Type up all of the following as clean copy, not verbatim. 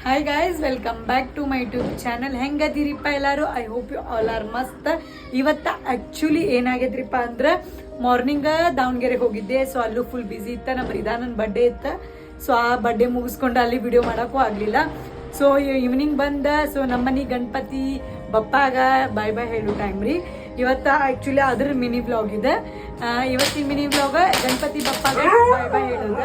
Hi guys, welcome back to my YouTube channel. ಹೆಂಗದಿರಿಪ್ಪ ಎಲ್ಲರೂ? I hope you all are ಮಸ್ತ್. ಇವತ್ತ actually ಏನಾಗೈತ್ರಿಪ್ಪ ಅಂದ್ರೆ ಮಾರ್ನಿಂಗ್ ದಾವಣಗೆರೆಗೆ ಹೋಗಿದ್ದೆ. ಸೊ ಅಲ್ಲೂ ಫುಲ್ ಬ್ಯುಸಿ ಇತ್ತು. ನಮ್ಮ ರಿದಾನನ್ ಬರ್ಡೇ ಇತ್ತು. ಸೊ ಆ ಬರ್ಡೇ ಮುಗಿಸ್ಕೊಂಡು ಅಲ್ಲಿ ವಿಡಿಯೋ ಮಾಡೋಕ್ಕೂ ಆಗಲಿಲ್ಲ. ಸೊ ಈವ್ನಿಂಗ್ ಬಂದ. ಸೊ ನಮ್ಮನೆ ಗಣಪತಿ ಬಪ್ಪಾಗ ಬಾಯ್ ಬಾಯ್ ಹೇಳು ಟೈಮ್ ರೀ. ಇವತ್ತು ಆ್ಯಕ್ಚುಲಿ ಅದ್ರ ಮಿನಿ ವ್ಲಾಗ್ ಇದೆ. ಇವತ್ತಿನ ಮಿನಿ ವ್ಲಾಗ್ ಗಣಪತಿ ಬಪ್ಪಾಗ ಬಾಯ್ ಬಾಯ್ ಹೇಳೋದು.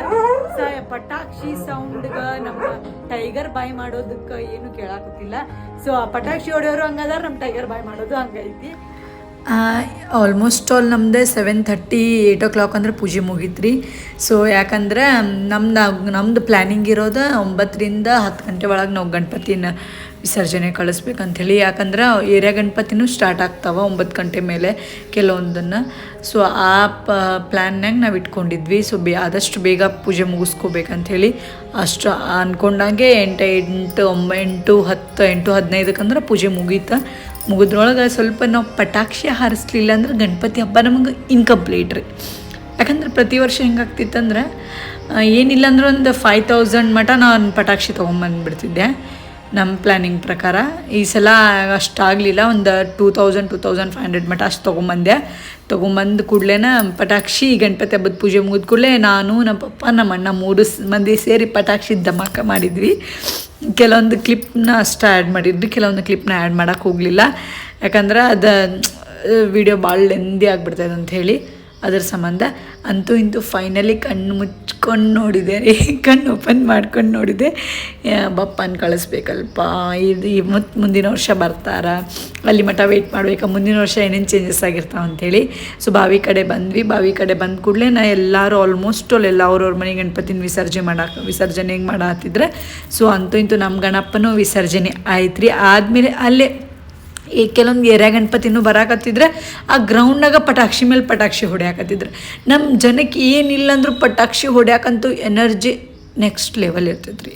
ಸೊ ಪಟಾಕ್ಷಿ ಸೌಂಡ್ಗೆ ನಮ್ಮ ಟೈಗರ್ ಬಾಯ್ ಮಾಡೋದಕ್ಕೆ ಏನು ಕೇಳಾಕತ್ತಿಲ್ಲ. ಸೊ ಆ ಪಟಾಕ್ಷಿ ಹೊಡೆಯೋರು ಹಂಗದಾರ, ನಮ್ಮ ಟೈಗರ್ ಬಾಯ್ ಮಾಡೋದು ಹಂಗೈತಿ. ಆಲ್ಮೋಸ್ಟ್ ಆಲ್ ನಮ್ದು 7:30 8 o'clock ಅಂದ್ರೆ ಪೂಜೆ ಮುಗೀತ್ರಿ. ಸೊ ಯಾಕಂದ್ರೆ ನಮ್ದು ಪ್ಲ್ಯಾನಿಂಗ್ ಇರೋದು 9ರಿಂದ 10 ಗಂಟೆ ಒಳಗೆ ನಾವು ಗಣಪತಿನ ವಿಸರ್ಜನೆ ಕಳಿಸ್ಬೇಕಂಥೇಳಿ. ಯಾಕಂದ್ರೆ ಏರಿಯಾ ಗಣಪತಿನೂ ಸ್ಟಾರ್ಟ್ ಆಗ್ತಾವೆ 9 ಗಂಟೆ ಮೇಲೆ ಕೆಲವೊಂದನ್ನು. ಸೊ ಆ ಪ್ಲ್ಯಾನ್ನಾಗ ನಾವು ಇಟ್ಕೊಂಡಿದ್ವಿ. ಸೊ ಆದಷ್ಟು ಬೇಗ ಪೂಜೆ ಮುಗಿಸ್ಕೋಬೇಕಂಥೇಳಿ ಅಷ್ಟು ಅಂದ್ಕೊಂಡಾಗೆ 8:15 ಅಂದ್ರೆ ಪೂಜೆ ಮುಗಿದ್ರೊಳಗೆ ಸ್ವಲ್ಪ ನಾವು ಪಟಾಕ್ಷಿ ಹಾರಿಸ್ಲಿಲ್ಲ ಅಂದ್ರೆ ಗಣಪತಿ ಹಬ್ಬ ನಮಗೆ ಇನ್ಕಂಪ್ಲೀಟ್ ರೀ. ಯಾಕಂದ್ರೆ ಪ್ರತಿ ವರ್ಷ ಹೆಂಗಾಗ್ತಿತ್ತಂದ್ರೆ ಏನಿಲ್ಲ ಅಂದ್ರೆ ಒಂದು 5,000 ಮಟ ನಾನು ಪಟಾಕ್ಷಿ ತೊಗೊಂಬಂದುಬಿಡ್ತಿದ್ದೆ ನಮ್ಮ ಪ್ಲ್ಯಾನಿಂಗ್ ಪ್ರಕಾರ. ಈ ಸಲ ಅಷ್ಟಾಗಲಿಲ್ಲ, ಒಂದು 2,000-2,500 ಮಟ ಅಷ್ಟು ತೊಗೊಂಬಂದು ಕೂಡಲೇ ಪಟಾಕ್ಷಿ ಗಣಪತಿ ಹಬ್ಬದ ಪೂಜೆ ಮುಗಿದ ಕೂಡಲೇ ನಾನು ನಮ್ಮ ಪಪ್ಪ ನಮ್ಮ ಅಣ್ಣ 3 ಮಂದಿ ಸೇರಿ ಪಟಾಕ್ಷಿ ಧಮಾಕ ಮಾಡಿದ್ವಿ. ಕೆಲವೊಂದು ಕ್ಲಿಪ್ನ ಅಷ್ಟು ಆ್ಯಡ್ ಮಾಡಿದ್ವಿ, ಕೆಲವೊಂದು ಕ್ಲಿಪ್ನ ಆ್ಯಡ್ ಮಾಡೋಕ್ಕೆ ಹೋಗಲಿಲ್ಲ. ಯಾಕಂದ್ರೆ ಅದು ವಿಡಿಯೋ ಭಾಳ ಲೆಂದಿ ಆಗಿಬಿಡ್ತದೆ ಅಂಥೇಳಿ ಅದ್ರ ಸಂಬಂಧ. ಅಂತೂ ಇಂತೂ ಫೈನಲಿ ಕಣ್ಣು ಮುಚ್ಕೊಂಡು ನೋಡಿದೆ ರೀ, ಕಣ್ಣು ಓಪನ್ ಮಾಡ್ಕೊಂಡು ನೋಡಿದೆ. ಬಪ್ಪನ ಕಳಿಸ್ಬೇಕಲ್ಪ, ಇದು ಮತ್ತು ಮುಂದಿನ ವರ್ಷ ಬರ್ತಾರ, ಅಲ್ಲಿ ಮಟ್ಟ ವೆಯ್ಟ್ ಮಾಡ್ಬೇಕು, ಮುಂದಿನ ವರ್ಷ ಏನೇನು ಚೇಂಜಸ್ ಆಗಿರ್ತಾವೆ ಅಂಥೇಳಿ. ಸೊ ಬಾವಿ ಕಡೆ ಬಂದ್ವಿ. ಬಾವಿ ಕಡೆ ಬಂದ ಕೂಡಲೇ ಎಲ್ಲರೂ ಆಲ್ಮೋಸ್ಟ್ ಎಲ್ಲ ಅವ್ರವ್ರ ಮನೆ ಗಣಪತಿನ ವಿಸರ್ಜನೆ ಮಾಡತ್ತಿದ್ರೆ. ಸೊ ಅಂತೂ ಇಂತೂ ನಮ್ಮ ಗಣಪನೂ ವಿಸರ್ಜನೆ ಆಯ್ತು ರೀ. ಆದಮೇಲೆ ಅಲ್ಲೇ ಕೆಲವೊಂದು ಏರಿಯಾ ಗಣಪತಿನೂ ಬರಾಕತ್ತಿದ್ರೆ ಆ ಗ್ರೌಂಡ್ನಾಗ ಪಟಾಕ್ಷಿ ಮೇಲೆ ಪಟಾಕ್ಷಿ ಹೊಡ್ಯಾಕತ್ತಿದ್ರು. ನಮ್ಮ ಜನಕ್ಕೆ ಏನಿಲ್ಲ ಅಂದರೂ ಪಟಾಕ್ಷಿ ಹೊಡ್ಯಾಕಂತೂ ಎನರ್ಜಿ ನೆಕ್ಸ್ಟ್ ಲೆವೆಲ್ ಇರ್ತೈತೆ ರೀ.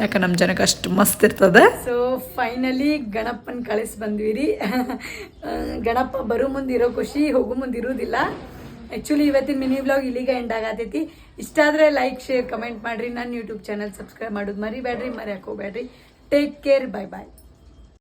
ಯಾಕೆ ನಮ್ಮ ಜನಕ್ಕೆ ಅಷ್ಟು ಮಸ್ತ್ ಇರ್ತದೆ. ಸೊ ಫೈನಲಿ ಗಣಪನ ಕಳಿಸಿ ಬಂದ್ವಿ ರೀ. ಗಣಪ ಬರೋ ಮುಂದೆ ಇರೋ ಖುಷಿ ಹೋಗೋ ಮುಂದೆ ಇರೋದಿಲ್ಲ. ಆ್ಯಕ್ಚುಲಿ ಇವತ್ತಿನ ಮಿನಿ ವ್ಲಾಗ್ ಇಲ್ಲಿಗೆ ಎಂಡ್ ಆಗತೈತಿ. ಇಷ್ಟ ಆದರೆ ಲೈಕ್, ಶೇರ್, ಕಮೆಂಟ್ ಮಾಡಿರಿ. ನನ್ನ ಯೂಟ್ಯೂಬ್ ಚಾನಲ್ ಸಬ್ಸ್ಕ್ರೈಬ್ ಮಾಡೋದು ಮರಿಬೇಡ್ರಿ, ಮರೆಯೋಕೆ ಹೋಗ್ಬೇಡ್ರಿ. ಟೇಕ್ ಕೇರ್, ಬಾಯ್ ಬಾಯ್.